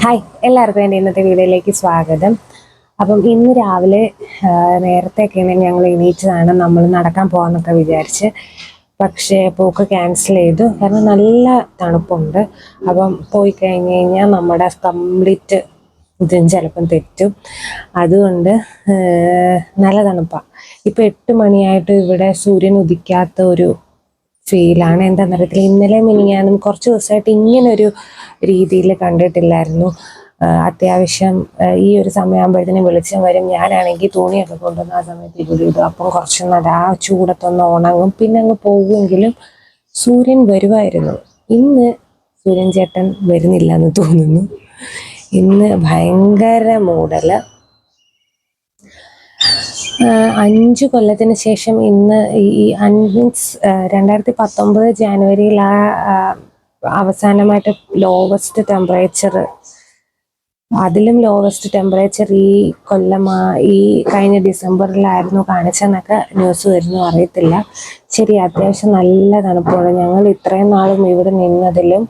Hi, എല്ലാവർക്കും എൻ്റെ ഇന്നത്തെ വീഡിയോയിലേക്ക് സ്വാഗതം. അപ്പം ഇന്ന് രാവിലെ നേരത്തെയൊക്കെയാണ് ഞങ്ങൾ എണീറ്റതാണ്. നമ്മൾ നടക്കാൻ പോകാമെന്നൊക്കെ വിചാരിച്ച്, പക്ഷേ പോക്ക് ക്യാൻസൽ ചെയ്തു. കാരണം നല്ല തണുപ്പുണ്ട്. അപ്പം പോയി കഴിഞ്ഞ് കഴിഞ്ഞാൽ നമ്മുടെ കംപ്ലീറ്റ് ഇതും ചിലപ്പം തെറ്റും. അതുകൊണ്ട് നല്ല തണുപ്പാണ്. ഇപ്പം 8 മണിയായിട്ട് ഇവിടെ സൂര്യൻ ഉദിക്കാത്ത ഒരു ഫീലാണ്. എന്താണെന്നറിയത്തില്ല, ഇന്നലെ മിനിഞ്ഞാന്നും കുറച്ച് ദിവസമായിട്ട് ഇങ്ങനൊരു രീതിയിൽ കണ്ടിട്ടില്ലായിരുന്നു. അത്യാവശ്യം ഈ ഒരു സമയമാകുമ്പോഴത്തേനും വെളിച്ചം വരും. ഞാനാണെങ്കിൽ തുണിയൊക്കെ കൊണ്ടുവന്ന് ആ സമയത്ത് ഇവിടെ ഇടും. അപ്പം കുറച്ച് ആ ചൂടത്തൊന്ന് ഉണങ്ങും, പിന്നെ അങ്ങ് പോകുമെങ്കിലും സൂര്യൻ വരുമായിരുന്നു. ഇന്ന് സൂര്യൻ ചേട്ടൻ വരുന്നില്ല എന്ന് തോന്നുന്നു. ഇന്ന് ഭയങ്കര മൂടൽ. 5 കൊല്ലത്തിന് ശേഷം ഇന്ന് ഈ 2019 ജാനുവരിയിൽ അവസാനമായിട്ട് ലോവസ്റ്റ് ടെമ്പറേച്ചർ, അതിലും ലോവസ്റ്റ് ടെമ്പറേച്ചർ ഈ കൊല്ലം ഈ കഴിഞ്ഞ ഡിസംബറിലായിരുന്നു കാണിച്ചെന്നൊക്കെ ന്യൂസ് വരുന്നു. അറിയത്തില്ല. ശരി, അത്യാവശ്യം നല്ല തണുപ്പാണ്. ഞങ്ങൾ ഇത്രയും നാളും ഇവിടെ നിന്നതിലും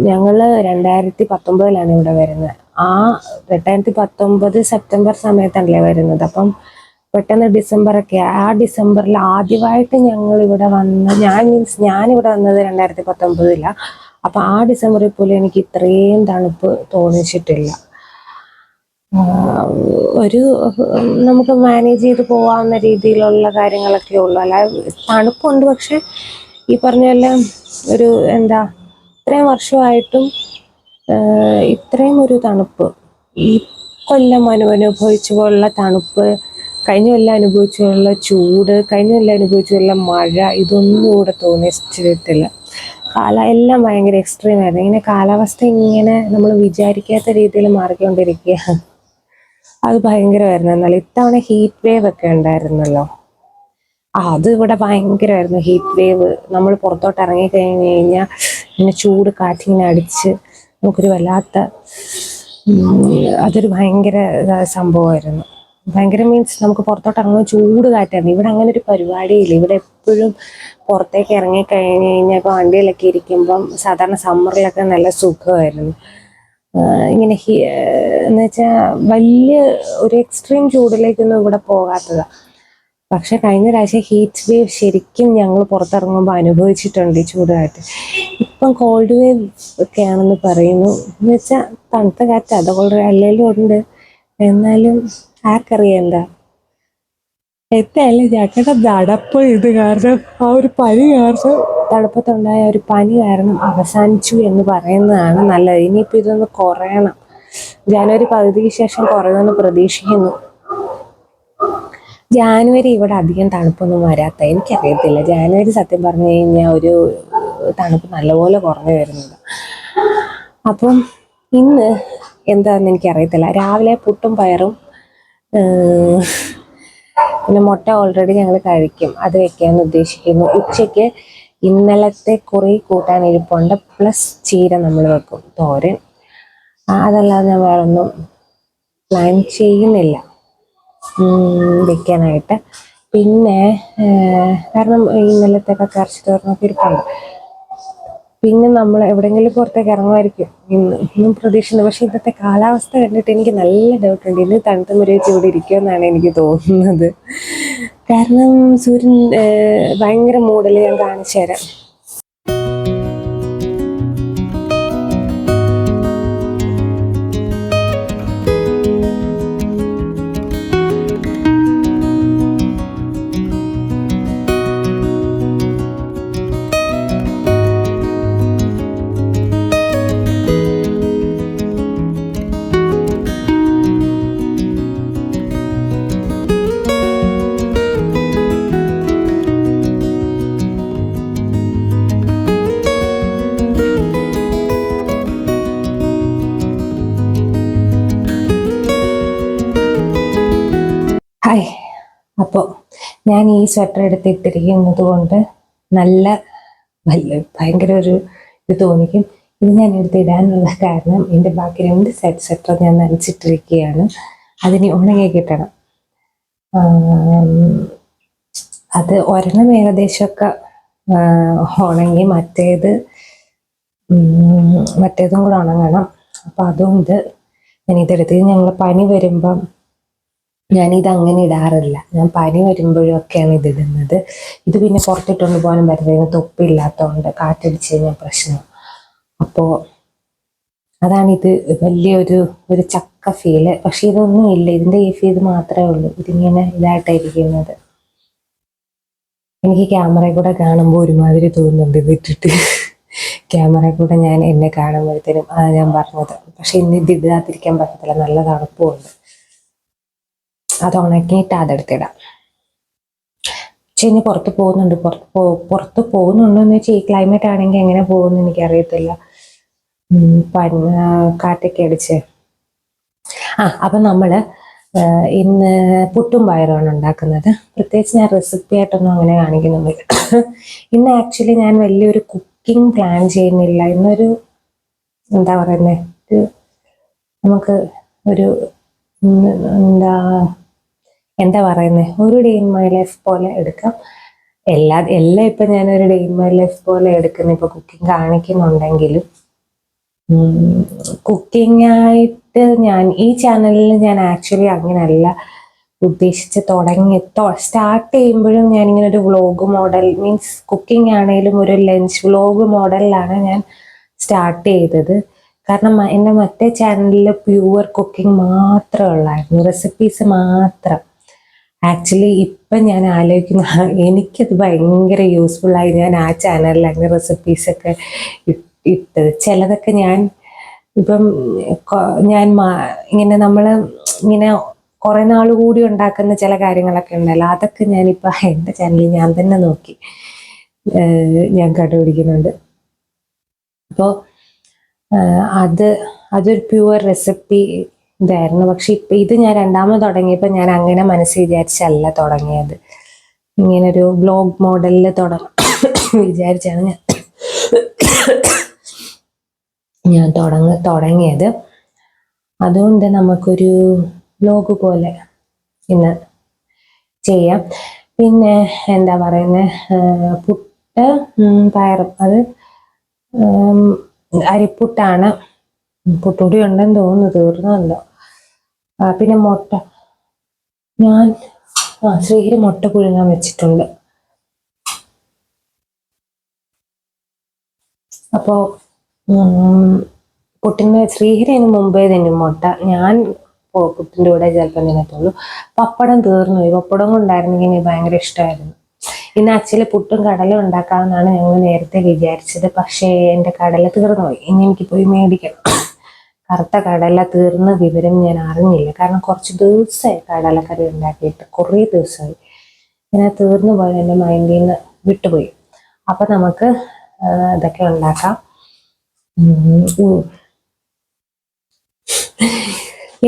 ഞങ്ങൾ 2019 ഇവിടെ വരുന്നത്. 2019 സെപ്റ്റംബർ സമയത്തല്ലേ വരുന്നത്. അപ്പം പെട്ടെന്ന് ഡിസംബറൊക്കെ, ആ ഡിസംബറിൽ ആദ്യമായിട്ട് ഞങ്ങൾ ഇവിടെ വന്ന്, ഞാനിവിടെ വന്നത് 2019. അപ്പം ആ ഡിസംബറിൽ പോലും എനിക്ക് ഇത്രയും തണുപ്പ് തോന്നിച്ചിട്ടില്ല. ഒരു നമുക്ക് മാനേജ് ചെയ്ത് പോകാവുന്ന രീതിയിലുള്ള കാര്യങ്ങളൊക്കെ ഉള്ളു. അല്ലാതെ തണുപ്പുണ്ട്, പക്ഷെ ഈ പറഞ്ഞ പോലെ ഒരു ഇത്രയും വർഷമായിട്ടും ഇത്രയും ഒരു തണുപ്പ്, ഈ കൊല്ലം അനുഭവിച്ചു പോലുള്ള തണുപ്പ്, കഴിഞ്ഞ കൊല്ലം അനുഭവിച്ചു പോലുള്ള ചൂട്, കഴിഞ്ഞ കൊല്ലം അനുഭവിച്ചു പോലുള്ള മഴ, ഇതൊന്നും ഇവിടെ തോന്നിച്ചിട്ടില്ല. എല്ലാം ഭയങ്കര എക്സ്ട്രീം ആയിരുന്നു. ഇങ്ങനെ കാലാവസ്ഥ ഇങ്ങനെ നമ്മൾ വിചാരിക്കാത്ത രീതിയിൽ മാറിക്കൊണ്ടിരിക്കുക. അത് ഭയങ്കരമായിരുന്നു. എന്നാൽ ഇത്തവണ ഹീറ്റ് വേവ് ഒക്കെ ഉണ്ടായിരുന്നല്ലോ, അത് ഇവിടെ ഭയങ്കരമായിരുന്നു. ഹീറ്റ് വേവ്, നമ്മൾ പുറത്തോട്ട് ഇറങ്ങിക്കഴിഞ്ഞ് കഴിഞ്ഞാൽ ഇങ്ങനെ ചൂട് കാറ്റിങ്ങനെ അടിച്ച് നമുക്കൊരു വല്ലാത്ത, അതൊരു ഭയങ്കര സംഭവമായിരുന്നു. ഭയങ്കര മീൻസ് നമുക്ക് പുറത്തോട്ട് ഇറങ്ങുമ്പോൾ ചൂട് കാറ്റായിരുന്നു. ഇവിടെ അങ്ങനെ ഒരു പരിപാടിയില്ല. ഇവിടെ എപ്പോഴും പുറത്തേക്ക് ഇറങ്ങിക്കഴിഞ്ഞ് കഴിഞ്ഞാൽ ഇപ്പോൾ വണ്ടിയിലൊക്കെ ഇരിക്കുമ്പം സാധാരണ സമ്മറിലൊക്കെ നല്ല സുഖമായിരുന്നു. ഇങ്ങനെ എന്ന് വെച്ചാൽ വലിയ ഒരു എക്സ്ട്രീം ചൂടിലേക്കൊന്നും ഇവിടെ പോകാത്തതാണ്. പക്ഷെ കഴിഞ്ഞ പ്രാവശ്യം ഹീറ്റ് വേവ് ശരിക്കും ഞങ്ങൾ പുറത്തിറങ്ങുമ്പോൾ അനുഭവിച്ചിട്ടുണ്ട് ഈ ചൂടായിട്ട്. ഇപ്പം കോൾഡ് വേവ് ഒക്കെയാണെന്ന് പറയുന്നു. എന്ന് വെച്ചാൽ തണുത്ത കാറ്റ് അത് അല്ലെങ്കിലും ഉണ്ട്. എന്നാലും ആർക്കറിയാം എന്താ. എന്തായാലും ഞങ്ങളുടെ നടപ്പ് ഇത് കാരണം, ആ ഒരു പനി കാരണം, തണുപ്പത്തുണ്ടായ ഒരു പനി കാരണം അവസാനിച്ചു എന്ന് പറയുന്നതാണ് നല്ലത്. ഇനിയിപ്പോൾ ഇതൊന്ന് കുറയണം. ജനുവരി പകുതിക്ക് ശേഷം കുറയുമെന്ന് പ്രതീക്ഷിക്കുന്നു. ജാനുവരി ഇവിടെ അധികം തണുപ്പൊന്നും വരാത്ത, എനിക്കറിയത്തില്ല. ജാനുവരി സത്യം പറഞ്ഞു കഴിഞ്ഞാൽ ഒരു തണുപ്പ് നല്ലപോലെ കുറഞ്ഞു വരുന്നത്. അപ്പം ഇന്ന് എന്താണെന്ന് എനിക്കറിയത്തില്ല. രാവിലെ പുട്ടും പയറും, പിന്നെ മുട്ട ഓൾറെഡി ഞങ്ങൾ കഴിക്കും, അത് വെക്കാമെന്ന് ഉദ്ദേശിക്കുന്നു. ഉച്ചയ്ക്ക് ഇന്നലത്തെ കുറി കൂട്ടാൻ ഇരിപ്പുണ്ട്, പ്ലസ് ചീര നമ്മൾ വെക്കും, തോരൻ. അതല്ലാതെ ഞാൻ വേറൊന്നും പ്ലാൻ ചെയ്യുന്നില്ല വെക്കാനായിട്ട്. പിന്നെ കാരണം ഇന്നലത്തെയൊക്കെ കറച്ച് തോരനൊക്കെ ഇരിപ്പുണ്ട്. പിന്നെ നമ്മൾ എവിടെയെങ്കിലും പുറത്തേക്ക് ഇറങ്ങുമായിരിക്കും ഇന്നും പ്രതീക്ഷിക്കുന്നത്. പക്ഷെ ഇന്നത്തെ കാലാവസ്ഥ കണ്ടിട്ട് എനിക്ക് നല്ല ഡൗട്ടുണ്ട്, ഇന്ന് തണുത്ത മുറിയിച്ച് ഇവിടെ ഇരിക്കുമെന്നാണ് എനിക്ക് തോന്നുന്നത്. കാരണം സൂര്യൻ ഭയങ്കര മൂടൽ. ഞാൻ കാണിച്ചു തരാം. ഹായ്, അപ്പോൾ ഞാൻ ഈ സ്വെറ്റർ എടുത്തിട്ടിരിക്കുന്നത് കൊണ്ട് നല്ല ഭയങ്കര ഒരു ഇത് തോന്നിക്കും. ഇത് ഞാൻ എടുത്തിടാനുള്ള കാരണം, എൻ്റെ ബാക്കി 2 സെറ്റ് സ്വെറ്റർ ഞാൻ നനച്ചിട്ടിരിക്കുകയാണ്. അതിന് ഉണങ്ങി കിട്ടണം. അത് ഒരെണ്ണം ഏകദേശമൊക്കെ ഉണങ്ങി, മറ്റേതും കൂടെ ഉണങ്ങണം. അപ്പം അതുകൊണ്ട് ഞാൻ ഇതെടുത്ത് ഞങ്ങൾ പനി വരുമ്പം ഞാനിത് അങ്ങനെ ഇടാറില്ല. ഞാൻ പനി വരുമ്പോഴൊക്കെയാണ് ഇതിടുന്നത്. ഇത് പിന്നെ പുറത്തിട്ടൊന്ന് പോകാനും പറ്റുന്നത് തൊപ്പില്ലാത്തതുകൊണ്ട് കാറ്റടിച്ച് കഴിഞ്ഞാൽ പ്രശ്നം. അപ്പോൾ അതാണിത് ഒരു ചക്ക ഫീല്. പക്ഷെ ഇതൊന്നും ഇല്ല, ഇതിൻ്റെ ഈ ഫീൽ മാത്രമേ ഉള്ളൂ. ഇതിങ്ങനെ ഇതായിട്ടായിരിക്കുന്നത്. എനിക്ക് ക്യാമറയിൽ കൂടെ കാണുമ്പോൾ ഒരുമാതിരി തോന്നുന്നുണ്ട് ഇതിട്ടിട്ട്. ക്യാമറയിൽ കൂടെ ഞാൻ എന്നെ കാണുമ്പോഴത്തേനും അതാണ് ഞാൻ പറഞ്ഞത്. പക്ഷെ ഇന്ന് ഇത് ഇടാതിരിക്കാൻ പറ്റത്തില്ല, നല്ല തണുപ്പുമുണ്ട്. അത് ഉണക്കിയിട്ട് അതെടുത്തിടാം. പക്ഷെ ഇനി പുറത്ത് പോകുന്നുണ്ട്. പുറത്ത് പോകുന്നുണ്ടോയെന്ന് വെച്ചാൽ ഈ ക്ലൈമറ്റ് ആണെങ്കിൽ എങ്ങനെ പോകുമെന്ന് എനിക്കറിയത്തില്ല. കാറ്റൊക്കെ അടിച്ച്. അപ്പം നമ്മൾ ഇന്ന് പുട്ടും പയറുമാണ് ഉണ്ടാക്കുന്നത്. പ്രത്യേകിച്ച് ഞാൻ റെസിപ്പി ആയിട്ടൊന്നും അങ്ങനെ കാണിക്കുന്നില്ല. ഇന്ന് ആക്ച്വലി ഞാൻ വലിയൊരു കുക്കിംഗ് പ്ലാൻ ചെയ്യുന്നില്ല. ഇന്നൊരു എന്താ പറയുന്നത്, നമുക്ക് ഒരു എന്താ പറയുന്നത്, ഒരു ഡേ ഇൻ മൈ ലൈഫ് പോലെ എടുക്കാം. എല്ലാം ഇപ്പം ഞാനൊരു ഡേ ഇൻ മൈ ലൈഫ് പോലെ എടുക്കുന്ന ഇപ്പോൾ കുക്കിംഗ് കാണിക്കുന്നുണ്ടെങ്കിലും കുക്കിംഗ് ആയിട്ട് ഞാൻ ഈ ചാനലിൽ ഞാൻ ആക്ച്വലി അങ്ങനെയല്ല ഉദ്ദേശിച്ച് സ്റ്റാർട്ട് ചെയ്യുമ്പോഴും ഞാനിങ്ങനെ ഒരു വ്ളോഗ് മോഡൽ, മീൻസ് കുക്കിംഗ് ആണെങ്കിലും ഒരു ലഞ്ച് വ്ളോഗ് മോഡലിലാണ് ഞാൻ സ്റ്റാർട്ട് ചെയ്തത്. കാരണം എൻ്റെ മറ്റേ ചാനലിൽ പ്യുവർ കുക്കിംഗ് മാത്രമേ ഉള്ളായിരുന്നു, റെസിപ്പീസ് മാത്രം. ആക്ച്വലി ഇപ്പം ഞാൻ ആലോചിക്കുന്ന എനിക്കത് ഭയങ്കര യൂസ്ഫുള്ളായി ഞാൻ ആ ചാനലിൽ അങ്ങനെ റെസിപ്പീസൊക്കെ ഇട്ടത്. ചിലതൊക്കെ ഞാൻ ഇപ്പം ഇങ്ങനെ നമ്മൾ ഇങ്ങനെ കുറേ നാൾ കൂടി ഉണ്ടാക്കുന്ന ചില കാര്യങ്ങളൊക്കെ ഉണ്ടല്ലോ, അതൊക്കെ ഞാനിപ്പോൾ എൻ്റെ ചാനലിൽ ഞാൻ തന്നെ നോക്കി ഞാൻ കണ്ടുപിടിക്കുന്നുണ്ട്. അപ്പോൾ അതൊരു പ്യുവർ റെസിപ്പി ഇതായിരുന്നു. പക്ഷെ ഇപ്പം ഇത് ഞാൻ രണ്ടാമത് തുടങ്ങിയപ്പോൾ ഞാൻ അങ്ങനെ മനസ്സിൽ വിചാരിച്ചല്ല തുടങ്ങിയത്. ഇങ്ങനൊരു ബ്ലോഗ് മോഡലിൽ വിചാരിച്ചാണ് ഞാൻ തുടങ്ങിയത്. അതുകൊണ്ട് നമുക്കൊരു ബ്ലോഗ് പോലെ ഇന്ന് ചെയ്യാം. പിന്നെ എന്താ പറയുന്നത്, പുട്ട് പയറും, അത് അരിപ്പുട്ടാണ്. പുട്ടുകൂടി ഉണ്ടെന്ന് തോന്നുന്നു, തീർന്നുണ്ടോ. പിന്നെ മുട്ട, ഞാൻ ശ്രീഹരി മുട്ട പുഴുങ്ങാൻ വെച്ചിട്ടുണ്ട്. അപ്പോൾ ശ്രീഹരി അതിന് മുമ്പേ തിന്നും മുട്ട. ഞാൻ പുട്ടിൻ്റെ കൂടെ ചിലപ്പോൾ തിന്നത്തുള്ളൂ. പപ്പടം തീർന്നു പോയി. പപ്പടം കൊണ്ടായിരുന്നെങ്കിൽ എനിക്ക് ഭയങ്കര ഇഷ്ടമായിരുന്നു. ഇന്ന് ആക്ച്വലി പുട്ടും കടല ഉണ്ടാക്കാമെന്നാണ് ഞങ്ങൾ നേരത്തെ വിചാരിച്ചത്. പക്ഷേ എൻ്റെ കടല തീർന്നു പോയി. ഇനി എനിക്ക് പോയി മേടിക്കണം. കറുത്ത കടല തീർന്ന വിവരം ഞാൻ അറിഞ്ഞില്ല. കാരണം കുറച്ച് ദിവസമായി കടലക്കറി ഉണ്ടാക്കിയിട്ട്, കുറേ ദിവസമായി. ഇങ്ങനെ തീർന്നു പോയത് എൻ്റെ മൈൻഡിൽ നിന്ന് വിട്ടുപോയി. അപ്പം നമുക്ക് ഇതൊക്കെ ഉണ്ടാക്കാം.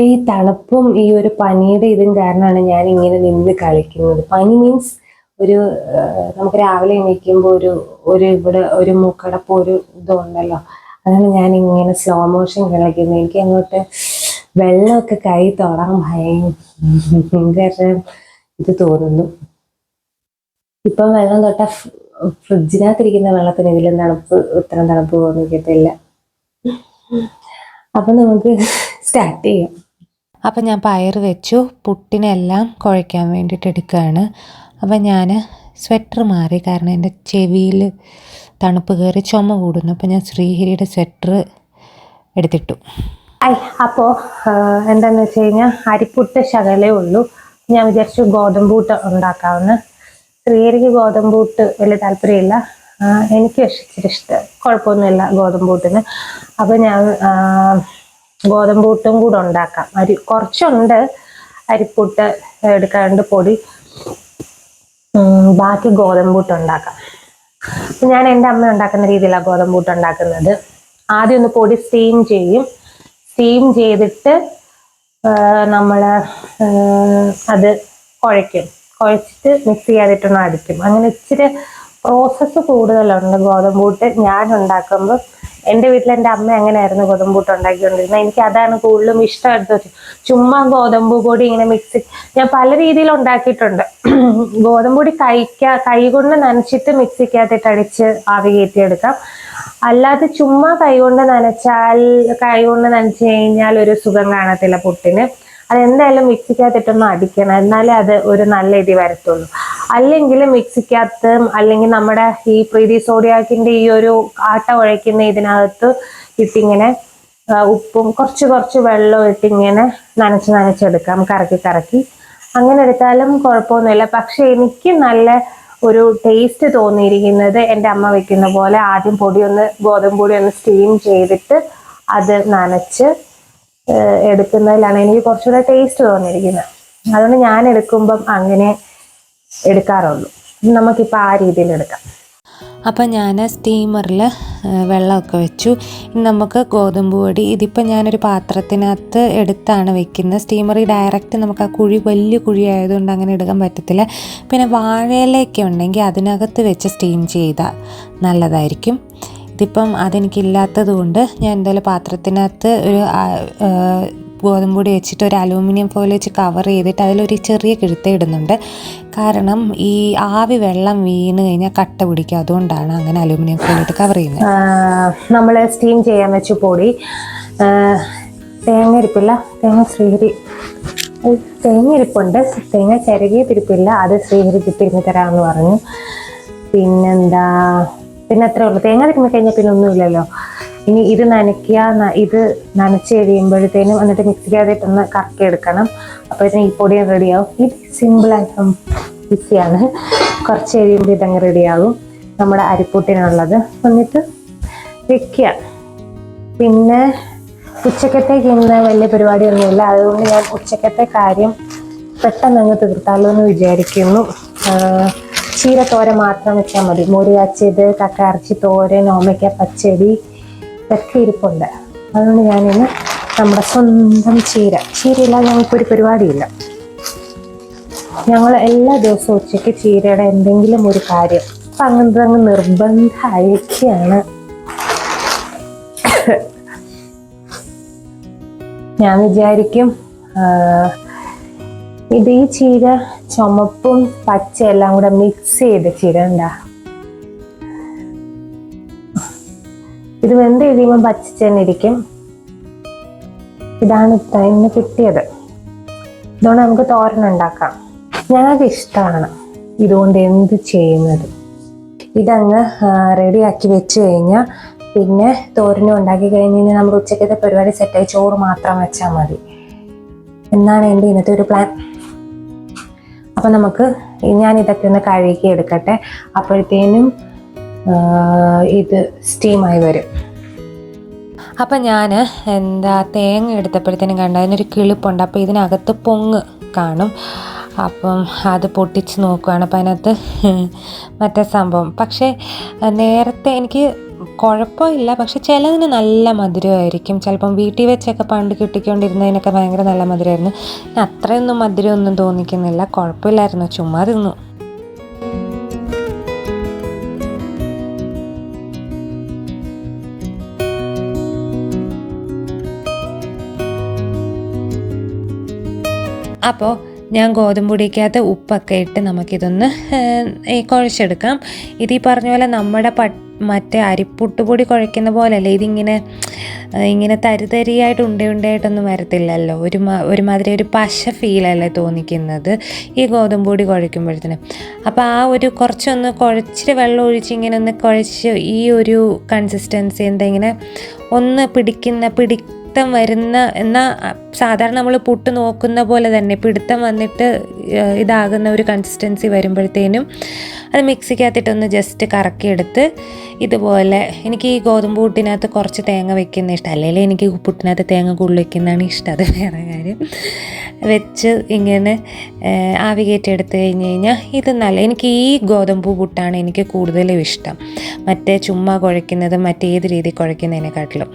ഈ തണുപ്പും ഈ ഒരു പനിയുടെ ഇതും കാരണമാണ് ഞാൻ ഇങ്ങനെ നിന്ന് കളിക്കുന്നത്. പനി മീൻസ് നമുക്ക് രാവിലെ എണീക്കുമ്പോൾ ഇവിടെ ഒരു മൂക്കടപ്പ് ഒരു ഇതുണ്ടല്ലോ, അതാണ് ഞാൻ ഇങ്ങനെ സ്ലോ മോഷൻ കളിക്കുന്നത്. എനിക്ക് അങ്ങോട്ട് വെള്ളമൊക്കെ കൈ തൊടാൻ ഭയങ്കര ഇത് തോന്നുന്നു. ഇപ്പം വെള്ളം തൊട്ട ഫ്രിഡ്ജിനകത്തിരിക്കുന്ന വെള്ളത്തിന് ഇതിലും ഇത്രയും തണുപ്പ് തോന്നിക്കത്തില്ല. അപ്പം നമുക്ക് സ്റ്റാർട്ട് ചെയ്യാം. അപ്പം ഞാൻ പയർ വെച്ചു, പുട്ടിനെല്ലാം കുഴയ്ക്കാൻ വേണ്ടിയിട്ട് എടുക്കുകയാണ്. അപ്പം ഞാൻ സ്വെറ്റർ മാറി, കാരണം എൻ്റെ ചെവിയിൽ തണുപ്പ് കയറി ചുമ കൂടുന്നു. അപ്പം ഞാൻ ശ്രീഹരിയുടെ സ്വെറ്റർ എടുത്തിട്ടു. അപ്പോൾ എന്താണെന്ന് വെച്ച് കഴിഞ്ഞാൽ അരിപ്പുട്ട് ശകലേ ഉള്ളൂ. ഞാൻ വിചാരിച്ചു ഗോതമ്പൂട്ട് ഉണ്ടാക്കാമെന്ന്. ശ്രീഹരിക്ക് ഗോതമ്പൂട്ട് വലിയ താല്പര്യമില്ല, എനിക്ക് ഇച്ചിരി ഇഷ്ടം, കുഴപ്പമൊന്നുമില്ല ഗോതമ്പൂട്ടിന്. അപ്പം ഞാൻ ഗോതമ്പൂട്ടും കൂടെ ഉണ്ടാക്കാം. കുറച്ചുണ്ട് അരിപ്പുട്ട് എടുക്കാണ്ട് പൊടി, ബാക്കി ഗോതമ്പൂട്ട് ഉണ്ടാക്കാം. ഞാൻ എൻ്റെ അമ്മ ഉണ്ടാക്കുന്ന രീതിയിലാണ് ഗോതമ്പൂട്ട് ഉണ്ടാക്കുന്നത്. ആദ്യം ഒന്ന് പൊടി സ്റ്റീം ചെയ്യും. സ്റ്റീം ചെയ്തിട്ട് നമ്മൾ അത് കുഴച്ചിട്ട് മിക്സ് ചെയ്യാതിട്ടൊന്ന് അടിക്കും. അങ്ങനെ ഇച്ചിരി പ്രോസസ്സ് കൂടുതലുണ്ട് ഗോതമ്പൂട്ട് ഞാൻ ഉണ്ടാക്കുമ്പോൾ. എൻ്റെ വീട്ടിൽ എൻ്റെ അമ്മ അങ്ങനെയായിരുന്നു ഗോതമ്പൂട്ട് ഉണ്ടാക്കിക്കൊണ്ടിരുന്നത്. എനിക്ക് അതാണ് കൂടുതലും ഇഷ്ടമായിട്ട്. ചുമ്മാ ഗോതമ്പ് പൊടി ഇങ്ങനെ മിക്സ് ഞാൻ പല രീതിയിൽ ഉണ്ടാക്കിയിട്ടുണ്ട്. ഗോതമ്പൊടി കൈ കൊണ്ട് നനച്ചിട്ട് മിക്സിക്കകത്തിട്ട് അടിച്ച് ആവി കയറ്റിയെടുക്കാം. അല്ലാതെ ചുമ്മാ കൈ കൊണ്ട് നനച്ചു കഴിഞ്ഞാൽ ഒരു സുഖം കാണത്തില്ല പുട്ടിന്. അതെന്തായാലും മിക്സിക്കകത്തിട്ടൊന്ന് അടിക്കണം, എന്നാലേ അത് ഒരു നല്ല ഇതി വരത്തുള്ളൂ. അല്ലെങ്കിൽ മിക്സിക്കകത്ത് അല്ലെങ്കിൽ നമ്മുടെ ഈ പ്രീതി സോഡിയാക്കിന്റെ ഈ ഒരു ആട്ട കുഴയ്ക്കുന്ന ഇതിനകത്ത് ഇട്ടിങ്ങനെ ഉപ്പും കുറച്ച് വെള്ളം ഇട്ടിങ്ങനെ നനച്ചെടുക്കാം, കറക്കി അങ്ങനെ എടുത്താലും കുഴപ്പമൊന്നുമില്ല. പക്ഷെ എനിക്ക് നല്ല ഒരു ടേസ്റ്റ് തോന്നിയിരിക്കുന്നത് എൻ്റെ അമ്മ വെക്കുന്ന പോലെ ആദ്യം ഗോതമ്പ് പൊടി ഒന്ന് സ്റ്റീം ചെയ്തിട്ട് അത് നനച്ച് എടുക്കുന്നതിലാണ് എനിക്ക് കുറച്ചുകൂടെ ടേസ്റ്റ് തോന്നിയിരിക്കുന്നത്. അതുകൊണ്ട് ഞാൻ എടുക്കുമ്പം അങ്ങനെ എടുക്കാറുള്ളൂ. നമുക്കിപ്പോൾ ആ രീതിയിൽ എടുക്കാം. അപ്പം ഞാൻ സ്റ്റീമറിൽ വെള്ളമൊക്കെ വെച്ചു. നമുക്ക് ഗോതമ്പ് പൊടി ഇതിപ്പോൾ ഞാനൊരു പാത്രത്തിനകത്ത് എടുത്താണ് വെക്കുന്നത്. സ്റ്റീമറിൽ ഡയറക്റ്റ് നമുക്ക് ആ കുഴി വലിയ കുഴി ആയതുകൊണ്ട് അങ്ങനെ എടുക്കാൻ പറ്റത്തില്ല. പിന്നെ വാഴയിലൊക്കെ ഉണ്ടെങ്കിൽ അതിനകത്ത് വെച്ച് സ്റ്റീം ചെയ്താൽ നല്ലതായിരിക്കും. ഇതിപ്പം അതെനിക്കില്ലാത്തത് കൊണ്ട് ഞാൻ എന്തായാലും പാത്രത്തിനകത്ത് ഒരു ഗോതമ്പ് പൊടി വെച്ചിട്ട് ഒരു അലൂമിനിയം ഫോയിൽ വെച്ച് കവർ ചെയ്തിട്ട് അതിലൊരു ചെറിയ കിഴുത്ത ഇടുന്നുണ്ട്. കാരണം ഈ ആവി വെള്ളം വീണ് കഴിഞ്ഞാൽ കട്ട പിടിക്കും, അതുകൊണ്ടാണ് അങ്ങനെ അലൂമിനിയം ഫോയിൽ ഇട്ട് കവർ ചെയ്യുന്നത്. നമ്മൾ സ്റ്റീം ചെയ്യാൻ വെച്ച പൊടി തേങ്ങ ഇരിപ്പുണ്ട്. തേങ്ങ ചിരകിയതിരിപ്പില്ല, അത് ശ്രീഹരിക്ക് തിരുമ്മി തരാമെന്ന് പറഞ്ഞു. പിന്നെ അത്രേ ഉള്ളൂ. തേങ്ങ തിരുമ്മി കഴിഞ്ഞാൽ പിന്നെ ഒന്നുമില്ലല്ലോ. ഇനി ഇത് നനച്ച് കഴിയുമ്പോഴത്തേനും എന്നിട്ട് മിക്സിക്കകത്തിട്ടൊന്ന് കറക്കി എടുക്കണം. അപ്പോഴത്തേനും ഈ പൊടി റെഡിയാവും. ഇത് സിമ്പിളായിട്ടും ഈസിയാണ്. കുറച്ച് കഴിയുമ്പോൾ ഇതങ്ങ് റെഡിയാകും. നമ്മുടെ അരിപ്പൂട്ടിനുള്ളത് എന്നിട്ട് വെക്കുക. പിന്നെ ഉച്ചക്കത്തേക്ക് ഇന്ന് വലിയ പരിപാടിയൊന്നുമില്ല, അതുകൊണ്ട് ഞാൻ ഉച്ചക്കത്തെ കാര്യം പെട്ടെന്ന് അങ്ങ് തീർത്താലോ എന്ന് വിചാരിക്കുന്നു. ചീരത്തോരൻ മാത്രം വെച്ചാൽ മതി. മോര് കാച്ചിയത്, കക്ക ഇറച്ചി തോരൻ, ഓമയ്ക്ക പച്ചടി ഇതൊക്കെ ഇരിപ്പുണ്ട്. അതുകൊണ്ട് ഞാനിന്ന് നമ്മുടെ സ്വന്തം ചീരയില്ലാതെ ഞങ്ങൾക്കൊരു പരിപാടിയില്ല. ഞങ്ങൾ എല്ലാ ദിവസവും ഉച്ചയ്ക്ക് ചീരയുടെ എന്തെങ്കിലും ഒരു കാര്യം അപ്പം അങ്ങനത്തെ അങ്ങ് നിർബന്ധമായിരിക്കുകയാണ്. ഞാൻ വിചാരിക്കും ഇത് ഈ ചീര ചുമപ്പും പച്ചയും എല്ലാം കൂടെ മിക്സ് ചെയ്ത ചീര ഉണ്ടാ, ഇത് വെന്ത് കഴിയുമ്പോൾ പച്ചിച്ചെന്നിരിക്കും. ഇതാണ് ഇന്ന് കിട്ടിയത്. ഇതുകൊണ്ട് നമുക്ക് തോരൻ ഉണ്ടാക്കാം. ഞങ്ങൾക്ക് ഇഷ്ടമാണ് ഇതുകൊണ്ട് എന്ത് ചെയ്യുന്നത്. ഇതങ്ങ് റെഡിയാക്കി വെച്ച് കഴിഞ്ഞാൽ പിന്നെ തോരനും ഉണ്ടാക്കി കഴിഞ്ഞ് കഴിഞ്ഞാൽ നമുക്ക് ഉച്ചക്കത്തെ പരിപാടി സെറ്റായി ചോറ് മാത്രം വെച്ചാൽ മതി എന്നാണ് എൻ്റെ ഇന്നത്തെ ഒരു പ്ലാൻ. അപ്പം ഞാൻ ഇതൊക്കെ ഒന്ന് കഴുകി എടുക്കട്ടെ. അപ്പോഴത്തേനും ഇത് സ്റ്റീമായി വരും. അപ്പം ഞാൻ തേങ്ങ എടുത്തപ്പോഴത്തേനും കണ്ട അതിനൊരു കിളിപ്പുണ്ട്. അപ്പോൾ ഇതിനകത്ത് പൊങ്ങ് കാണും. അപ്പം അത് പൊട്ടിച്ച് നോക്കുകയാണ്. അപ്പം അതിനകത്ത് മറ്റേ സംഭവം. പക്ഷേ നേരത്തെ എനിക്ക് കുഴപ്പമില്ല, പക്ഷെ ചിലതിന് നല്ല മധുരമായിരിക്കും. ചിലപ്പം വീട്ടിൽ വെച്ചൊക്കെ പണ്ട് കിട്ടിക്കൊണ്ടിരുന്നതിനൊക്കെ ഭയങ്കര നല്ല മധുരമായിരുന്നു. അത്രയൊന്നും മധുരമൊന്നും തോന്നിക്കുന്നില്ല. കുഴപ്പമില്ലായിരുന്നു, ചുമ്മാ തിന്നു. അപ്പോൾ ഞാൻ ഗോതമ്പ് പൊടിക്കകത്ത് ഉപ്പൊക്കെ ഇട്ട് നമുക്കിതൊന്ന് കുഴച്ചെടുക്കാം. ഇത് ഈ പറഞ്ഞ പോലെ നമ്മുടെ മറ്റേ അരിപ്പുട്ടുപൊടി കുഴയ്ക്കുന്ന പോലെയല്ല. ഇങ്ങനെ തരിതരിയായിട്ട് ഉണ്ടയായിട്ടൊന്നും വരത്തില്ലല്ലോ. ഒരുമാതിരി ഒരു പശ ഫീലല്ലേ തോന്നിക്കുന്നത് ഈ ഗോതമ്പ് പൊടി കുഴയ്ക്കുമ്പോഴത്തേനും. അപ്പോൾ ആ ഒരു കുറച്ചൊന്ന് കുഴച്ചിട്ട് വെള്ളം ഒഴിച്ച് ഇങ്ങനെ ഒന്ന് കുഴച്ച് ഈ ഒരു കൺസിസ്റ്റൻസി ഇങ്ങനെ ഒന്ന് പിടിത്തം വരുന്ന, എന്നാൽ സാധാരണ നമ്മൾ പുട്ട് നോക്കുന്ന പോലെ തന്നെ പിടുത്തം വന്നിട്ട് ഇതാകുന്ന ഒരു കൺസിസ്റ്റൻസി വരുമ്പോഴത്തേനും അത് മിക്സിക്കകത്തിട്ടൊന്ന് ജസ്റ്റ് കറക്കിയെടുത്ത് ഇതുപോലെ. എനിക്ക് ഈ ഗോതമ്പ് പുട്ടിനകത്ത് കുറച്ച് തേങ്ങ വെക്കുന്ന ഇഷ്ടം, അല്ലെങ്കിൽ എനിക്ക് പുട്ടിനകത്ത് തേങ്ങ കൂടുതൽ വെക്കുന്നതാണ് ഇഷ്ടം, അത് വേറെ കാര്യം. വെച്ച് ഇങ്ങനെ ആവി കയറ്റിയെടുത്ത് കഴിഞ്ഞ് കഴിഞ്ഞാൽ ഇത് എനിക്ക് ഈ ഗോതമ്പ് പുട്ടാണ് എനിക്ക് കൂടുതലും ഇഷ്ടം, മറ്റേ ചുമ്മാ കുഴയ്ക്കുന്നതും മറ്റേത് രീതി കുഴയ്ക്കുന്നതിനെക്കാട്ടിലും.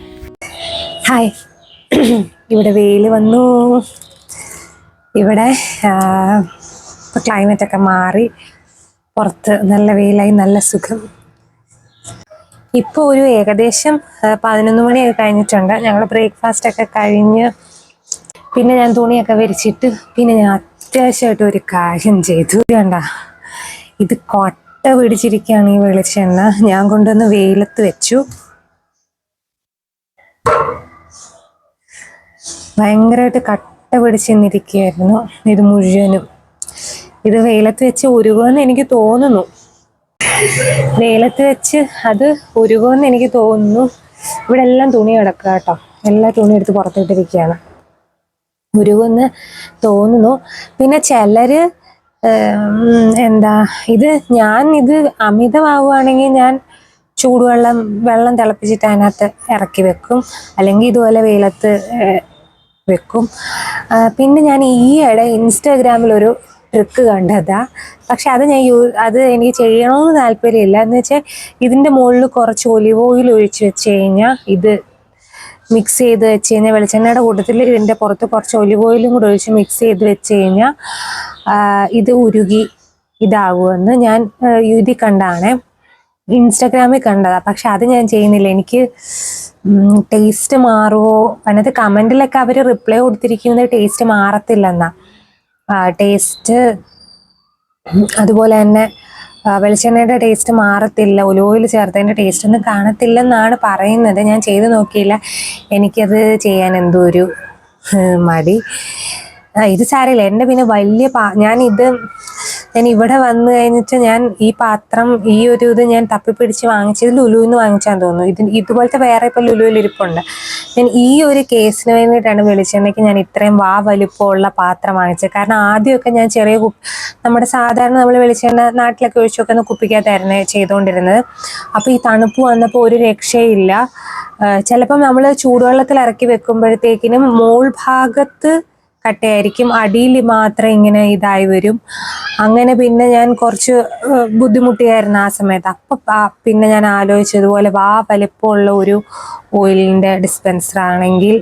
ഹായ്, ഇവിടെ വെയിൽ വന്നു. ഇവിടെ ക്ലൈമറ്റൊക്കെ മാറി, പുറത്ത് നല്ല വെയിലായി, നല്ല സുഖം. ഇപ്പോൾ ഒരു ഏകദേശം 11 മണിയൊക്കെ കഴിഞ്ഞിട്ടുണ്ട്. ഞങ്ങൾ ബ്രേക്ക്ഫാസ്റ്റൊക്കെ കഴിഞ്ഞ് പിന്നെ ഞാൻ തുണിയൊക്കെ വിരിച്ചിട്ട് പിന്നെ ഞാൻ അത്യാവശ്യമായിട്ട് ഒരു കാര്യം ചെയ്തു. വേണ്ട, ഇത് കൊട്ട പിടിച്ചിരിക്കുകയാണ് ഈ വെളിച്ചെണ്ണ. ഞാൻ കൊണ്ടുവന്ന് വെയിലത്ത് വെച്ചു. ഭയങ്കരമായിട്ട് കട്ട പിടിച്ചെന്നിരിക്കുകയായിരുന്നു ഇത് മുഴുവനും. ഇത് വെയിലത്ത് വെച്ച് ഉരുകുമെന്ന് എനിക്ക് തോന്നുന്നു. വെയിലത്ത് വെച്ച് അത് ഉരുകുമെന്ന് എനിക്ക് തോന്നുന്നു. ഇവിടെ എല്ലാം തുണി കിടക്കുക കേട്ടോ. എല്ലാ തുണി എടുത്ത് പുറത്തിട്ടിരിക്കുകയാണ്. ഉരുകുമെന്ന് തോന്നുന്നു. പിന്നെ ചിലര് ഇത് അമിതമാവുകയാണെങ്കിൽ ഞാൻ വെള്ളം തിളപ്പിച്ചിട്ട് അതിനകത്ത് ഇറക്കി വെക്കും, അല്ലെങ്കിൽ ഇതുപോലെ വെയിലത്ത് വെക്കും. പിന്നെ ഞാൻ ഈയിടെ ഇൻസ്റ്റാഗ്രാമിലൊരു ട്രിക്ക് കണ്ടതാ. പക്ഷെ അത് എനിക്ക് ചെയ്യണമെന്ന് താല്പര്യമില്ല. എന്ന് വെച്ചാൽ ഇതിൻ്റെ മുകളിൽ കുറച്ച് ഒലിവ് ഓയിൽ ഒഴിച്ച് വെച്ച് കഴിഞ്ഞാൽ, ഇത് മിക്സ് ചെയ്ത് വെച്ച് കഴിഞ്ഞാൽ, വെളിച്ചെണ്ണയുടെ കൂട്ടത്തിൽ ഇതിൻ്റെ പുറത്ത് കുറച്ച് ഒലിവ് ഓയിലും കൂടെ ഒഴിച്ച് മിക്സ് ചെയ്ത് വെച്ച് കഴിഞ്ഞാൽ ഇത് ഉരുകി ഇതാകുമെന്ന് ഞാൻ ഇതിൽ കണ്ടാണ്, ഇൻസ്റ്റാഗ്രാമിൽ കണ്ടതാ. പക്ഷെ അത് ഞാൻ ചെയ്യുന്നില്ല. എനിക്ക് ടേസ്റ്റ് മാറുമോ, അതിനകത്ത് കമൻറ്റിലൊക്കെ അവർ റിപ്ലൈ കൊടുത്തിരിക്കുന്നത് ടേസ്റ്റ് മാറത്തില്ലെന്നാ. ടേസ്റ്റ് അതുപോലെ തന്നെ വെളിച്ചെണ്ണയുടെ ടേസ്റ്റ് മാറത്തില്ല, ഒലിവ് ഓയിൽ ചേർത്തതിൻ്റെ ടേസ്റ്റ് ഒന്നും കാണത്തില്ലെന്നാണ് പറയുന്നത്. ഞാൻ ചെയ്ത് നോക്കിയില്ല. എനിക്കത് ചെയ്യാൻ എന്തോ ഒരു മടി. ഇത് സാരമില്ല. എൻ്റെ പിന്നെ ഞാൻ ഇവിടെ വന്നു കഴിഞ്ഞിട്ട് ഞാൻ ഈ പാത്രം ഇത് ഞാൻ തപ്പിപ്പിടിച്ച് വാങ്ങിച്ചത് ലുലുവിന്ന് വാങ്ങിച്ചാന്ന് തോന്നുന്നു. ഇതുപോലത്തെ വേറെ ഇപ്പോൾ ലുലുവിൽ ഇരിപ്പുണ്ട്. ഞാൻ ഈ ഒരു കേസിന് വേണ്ടിയിട്ടാണ് വെളിച്ചെണ്ണയ്ക്ക് ഞാൻ ഇത്രയും വലിപ്പമുള്ള പാത്രം വാങ്ങിച്ചത്. കാരണം ആദ്യമൊക്കെ ഞാൻ നമ്മുടെ സാധാരണ നമ്മൾ വെളിച്ചെണ്ണ നാട്ടിലൊക്കെ ഒഴിച്ചു വെക്കുന്ന കുപ്പിക്കകത്തായിരുന്നു ചെയ്തുകൊണ്ടിരുന്നത്. അപ്പോൾ ഈ തണുപ്പ് വന്നപ്പോൾ ഒരു രക്ഷയില്ല. ചിലപ്പം നമ്മൾ ചൂടുവെള്ളത്തിൽ ഇറക്കി വെക്കുമ്പോഴത്തേക്കിനും മോൾ ഭാഗത്ത് കട്ടയായിരിക്കും, അടിയിൽ മാത്രം ഇങ്ങനെ ഇതായി വരും. അങ്ങനെ പിന്നെ ഞാൻ കുറച്ച് ബുദ്ധിമുട്ടിയായിരുന്നു ആ സമയത്ത്. അപ്പം പിന്നെ ഞാൻ ആലോചിച്ചതുപോലെ വലിപ്പമുള്ള ഒരു ഓയിലിൻ്റെ ഡിസ്പെൻസർ ആണെങ്കിൽ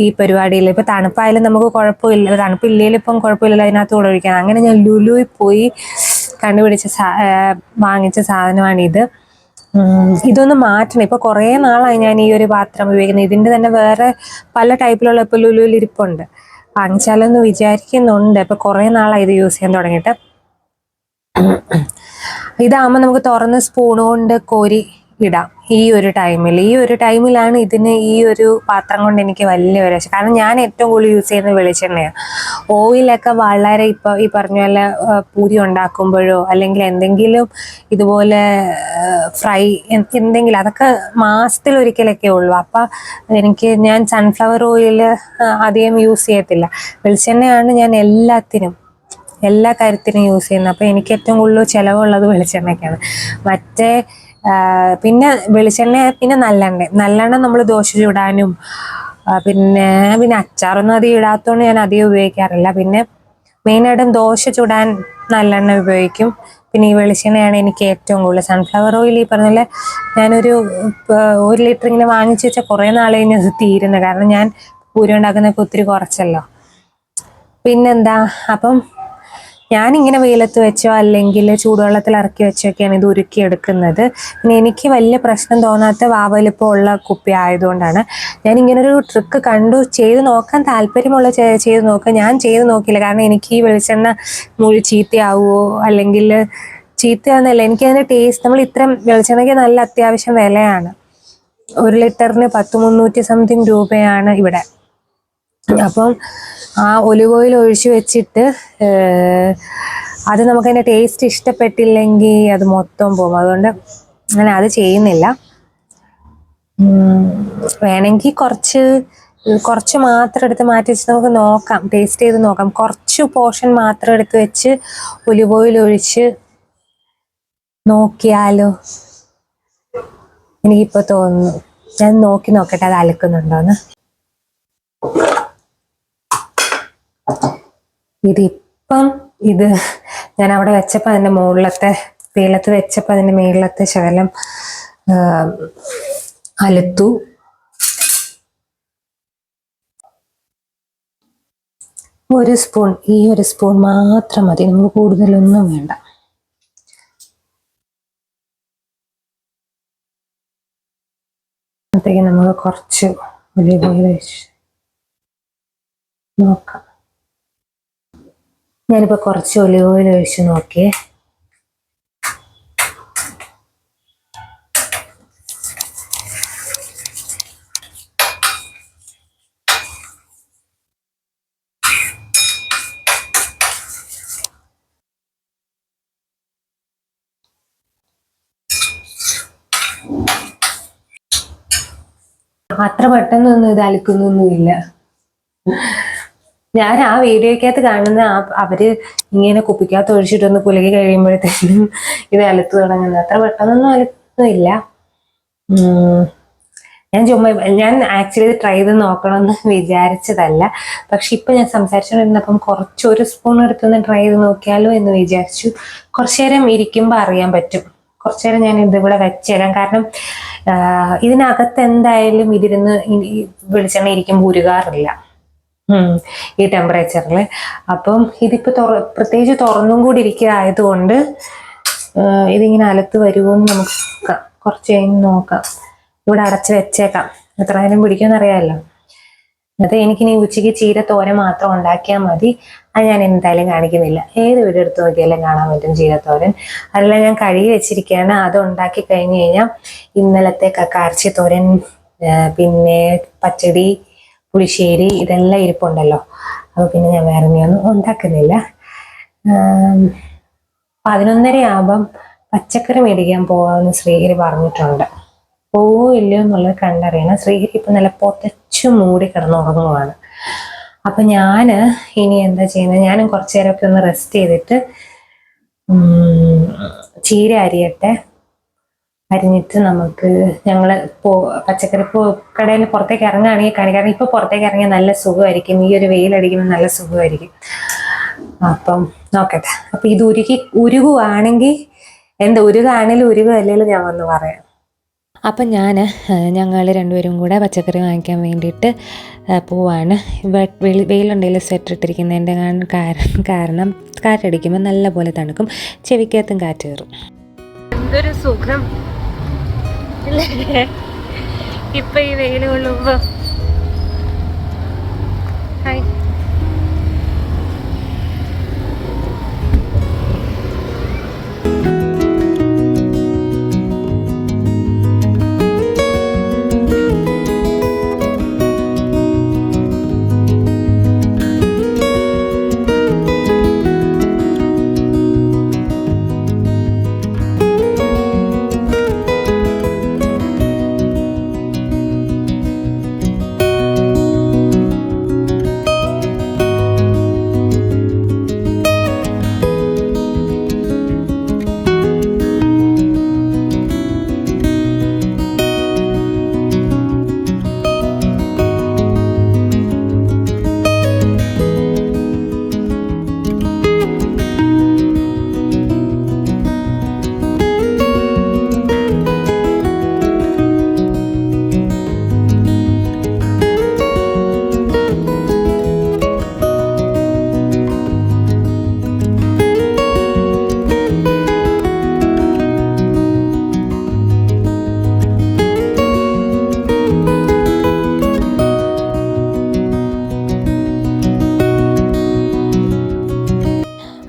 ഈ പരിപാടിയിൽ ഇപ്പം തണുപ്പായാലും നമുക്ക് കുഴപ്പമില്ല, തണുപ്പില്ലെങ്കിലും ഇപ്പം കുഴപ്പമില്ലല്ലോ അതിനകത്ത് കൂടെ ഒഴിക്കാൻ. അങ്ങനെ ഞാൻ ലുലുവിൽ പോയി വാങ്ങിച്ച സാധനമാണിത്. ഇതൊന്ന് മാറ്റണം. ഇപ്പോൾ കുറേ നാളായി ഞാൻ ഈ ഒരു പാത്രം ഉപയോഗിക്കുന്നത്. ഇതിൻ്റെ തന്നെ വേറെ പല ടൈപ്പിലുള്ള ഇപ്പോൾ ലുലുവിൽ ഇരിപ്പുണ്ട്. വാങ്ങിച്ചാലൊന്ന് വിചാരിക്കുന്നുണ്ട്. ഇപ്പോൾ കുറേ നാളായി ഇത് യൂസ് ചെയ്യാൻ തുടങ്ങിയിട്ട്. ഇതാകുമ്പോൾ നമുക്ക് തുറന്ന് സ്പൂൺ കൊണ്ട് കോരി ഇടാം. ഈ ഒരു ടൈമിലാണ് ഈ ഒരു പാത്രം കൊണ്ട് എനിക്ക് വലിയ ഒരു രസം. കാരണം ഞാൻ ഏറ്റവും കൂടുതൽ യൂസ് ചെയ്യുന്നത് വെളിച്ചെണ്ണയാണ്. ഓയിലൊക്കെ വളരെ ഇപ്പോൾ ഈ പറഞ്ഞ പോലെ പൂരി ഉണ്ടാക്കുമ്പോഴോ അല്ലെങ്കിൽ എന്തെങ്കിലും ഇതുപോലെ ഫ്രൈ എന്തെങ്കിലും, അതൊക്കെ മാസത്തിലൊരിക്കലൊക്കെ ഉള്ളൂ. അപ്പം ഞാൻ സൺഫ്ലവർ ഓയിൽ അധികം യൂസ് ചെയ്യത്തില്ല. വെളിച്ചെണ്ണയാണ് ഞാൻ എല്ലാ കാര്യത്തിനും യൂസ് ചെയ്യുന്നത്. അപ്പോൾ എനിക്ക് ഏറ്റവും കൂടുതൽ ചിലവുള്ളത് വെളിച്ചെണ്ണയ്ക്കാണ്. പിന്നെ വെളിച്ചെണ്ണ, പിന്നെ നല്ലെണ്ണ നമ്മൾ ദോശ ചുടാനും പിന്നെ അച്ചാറൊന്നും അധികം ഇടാത്തതുകൊണ്ട് ഞാൻ അധികം ഉപയോഗിക്കാറില്ല. പിന്നെ മെയിനായിട്ടും ദോശ ചുടാൻ നല്ലെണ്ണ ഉപയോഗിക്കും. പിന്നെ ഈ വെളിച്ചെണ്ണയാണ് എനിക്ക് ഏറ്റവും കൂടുതൽ. സൺഫ്ലവർ ഓയിൽ ഈ പറഞ്ഞ പോലെ ഞാനൊരു 1 ലിറ്റർ ഇങ്ങനെ വാങ്ങിച്ച് വെച്ചാൽ കുറേ നാൾ കഴിഞ്ഞ് അത് തീരുന്നത്. കാരണം ഞാൻ പൂരി ഉണ്ടാക്കുന്നതൊക്കെ ഒത്തിരി കുറച്ചല്ലോ. പിന്നെന്താ, അപ്പം ഞാനിങ്ങനെ വെയിലത്ത് വെച്ചോ അല്ലെങ്കിൽ ചൂടുവെള്ളത്തിൽ ഇറക്കി വെച്ചൊക്കെയാണ് ഇത് ഉരുക്കിയെടുക്കുന്നത്. പിന്നെ എനിക്ക് വലിയ പ്രശ്നം തോന്നാത്ത വലിപ്പമുള്ള കുപ്പി ആയതുകൊണ്ടാണ്. ഞാൻ ഇങ്ങനൊരു ട്രിക്ക് കണ്ടു, ചെയ്ത് നോക്കാൻ താല്പര്യമുള്ള ചെയ്ത് നോക്കുക. ഞാൻ ചെയ്ത് നോക്കിയില്ല. കാരണം എനിക്ക് ഈ വെളിച്ചെണ്ണ ചീത്തയാവുമോ, അല്ലെങ്കിൽ ചീത്തയാവുന്നല്ല, എനിക്കതിൻ്റെ ടേസ്റ്റ്, നമ്മൾ ഇത്രയും വെളിച്ചെണ്ണയ്ക്ക് നല്ല അത്യാവശ്യം വിലയാണ്. 1 ലിറ്ററിന് 300 സംതിങ് രൂപയാണ് ഇവിടെ. അപ്പം ആ ഒലിവ് ഓയിൽ ഒഴിച്ച് വെച്ചിട്ട് അത് നമുക്കതിൻ്റെ ടേസ്റ്റ് ഇഷ്ടപ്പെട്ടില്ലെങ്കിൽ അത് മൊത്തം പോകും. അതുകൊണ്ട് അങ്ങനെ അത് ചെയ്യുന്നില്ല. വേണമെങ്കിൽ കുറച്ച് മാത്രം എടുത്ത് മാറ്റി വെച്ച് നമുക്ക് നോക്കാം, ടേസ്റ്റ് ചെയ്ത് നോക്കാം. കുറച്ച് പോർഷൻ മാത്രം എടുത്ത് വെച്ച് ഒലിവ് ഓയിൽ ഒഴിച്ച് നോക്കിയാലോ, എനിക്കിപ്പോൾ തോന്നുന്നു. ഞാൻ നോക്കട്ടെ അത് അലക്കുന്നുണ്ടോന്ന്. ഇത് ഞാൻ അവിടെ വെച്ചപ്പോൾ അതിൻ്റെ വെയിലത്ത് വെച്ചപ്പോൾ അതിൻ്റെ മുകളിലത്തെ ശകലം അലുത്തു. ഈ ഒരു സ്പൂൺ മാത്രം മതി, നമുക്ക് കൂടുതലൊന്നും വേണ്ട. അപ്പോഴത്തേക്ക് നമ്മൾ കുറച്ച് ഒലിവ് ഓയിൽ ഒഴിച്ച് നോക്കാം. ഞാനിപ്പോൾ കുറച്ച് ഒലിവ് ഓയിൽ ഒഴിച്ച് നോക്കിയേ. അത്ര പെട്ടെന്നൊന്നും ഇത് അലക്കുന്നൊന്നുമില്ല. ഞാൻ ആ വീഡിയോക്കകത്ത് കാണുന്ന അവര് ഇങ്ങനെ കുപ്പിക്കകത്ത് ഒഴിച്ചിട്ടൊന്ന് കുലുക്കി കഴിയുമ്പോഴത്തേക്കും ഇത് അലുത്ത് തുടങ്ങുന്നത്. അത്ര പെട്ടെന്നൊന്നും അലുക്കുന്നില്ല. ഞാൻ ആക്ച്വലി ഇത് ട്രൈ ചെയ്ത് നോക്കണമെന്ന് വിചാരിച്ചതല്ല. പക്ഷെ ഇപ്പൊ ഞാൻ സംസാരിച്ചുകൊണ്ടിരുന്നപ്പം ഒരു സ്പൂൺ എടുത്തൊന്ന് ട്രൈ ചെയ്ത് നോക്കിയാലോ എന്ന് വിചാരിച്ചു. കുറച്ചു നേരം ഇരിക്കുമ്പോൾ അറിയാൻ പറ്റും. കുറച്ചു നേരം ഞാൻ ഇതിവിടെ വെച്ചേരാം. കാരണം ഇതിനകത്ത് എന്തായാലും ഇതിരുന്ന് വെളിച്ചെണ്ണ ഇരിക്കുമ്പോൾ ഉരുകാറില്ല ഈ ടെമ്പറേച്ചറിൽ. അപ്പം ഇതിപ്പോ പ്രത്യേകിച്ച് തുറന്നും കൂടി ഇരിക്കുക ആയതുകൊണ്ട് ഇതിങ്ങനെ അലത്ത് വരുമോന്ന് നമുക്ക് കുറച്ച് കഴിഞ്ഞ് നോക്കാം. ഇവിടെ അടച്ച് വെച്ചേക്കാം. എത്ര നേരം പിടിക്കുമെന്ന് അറിയാമല്ലോ. അത് എനിക്കിനി ഉച്ചയ്ക്ക് ചീര തോരൻ മാത്രം ഉണ്ടാക്കിയാൽ മതി. അത് ഞാൻ എന്തായാലും കാണിക്കുന്നില്ല. ഏത് വീഡിയോ എടുത്ത് നോക്കിയാലും കാണാൻ പറ്റും ചീരത്തോരൻ. അതെല്ലാം ഞാൻ കഴുകി വെച്ചിരിക്കുകയാണ്. അത് ഉണ്ടാക്കി കഴിഞ്ഞ് കഴിഞ്ഞാൽ ഇന്നലത്തെ കാർച്ചി തോരൻ, പിന്നെ പച്ചടി, പുളിശ്ശേരി ഇതെല്ലാം ഇരിപ്പുണ്ടല്ലോ. അപ്പോൾ പിന്നെ ഞാൻ വേറെ ഒന്നും ഉണ്ടാക്കുന്നില്ല. 11:30 ആകുമ്പം പച്ചക്കറി മേടിക്കാൻ പോകാമെന്ന് ശ്രീഹരി പറഞ്ഞിട്ടുണ്ട്. പോവോ ഇല്ലയോ എന്നുള്ളത് കണ്ടറിയണം. ശ്രീഹരി ഇപ്പം നല്ല പൊതച്ചു മൂടി കിടന്നുറങ്ങുവാണ്. അപ്പൊ ഞാന് ഇനി എന്താ ചെയ്യുന്നത്, ഞാനും കുറച്ചു നേരമൊക്കെ ഒന്ന് റെസ്റ്റ് ചെയ്തിട്ട് ചീര അരിഞ്ഞിട്ട് നമുക്ക് പച്ചക്കറി കടയിൽ പുറത്തേക്ക് ഇറങ്ങുകയാണെങ്കിൽ കാരണം ഇപ്പൊ പുറത്തേക്ക് ഇറങ്ങിയാൽ നല്ല സുഖമായിരിക്കും. ഈ ഒരു വെയിലടിക്കുമ്പോൾ നല്ല സുഖമായിരിക്കും. അപ്പം നോക്കട്ടെ. അപ്പൊ ഇത് ഉരുകുവാണെങ്കിൽ ഉരുകാണെങ്കിലും ഉരുകല്ലേലും ഞാൻ വന്ന് പറയാം. അപ്പം ഞങ്ങൾ രണ്ടുപേരും കൂടെ പച്ചക്കറി വാങ്ങിക്കാൻ വേണ്ടിയിട്ട് പോവാണ്. വെയിലുണ്ടെങ്കിൽ സ്വെറ്റർ ഇട്ടിരിക്കുന്നതിൻ്റെ കാരണം കാറ്റടിക്കുമ്പോൾ നല്ല പോലെ തണുക്കും, ചെവിക്കകത്തും കാറ്റ് കയറും. എന്തൊരു സുഖം ഇപ്പം ഈ വെയിൽ കൊള്ളുമ്പോൾ. ഹായ്.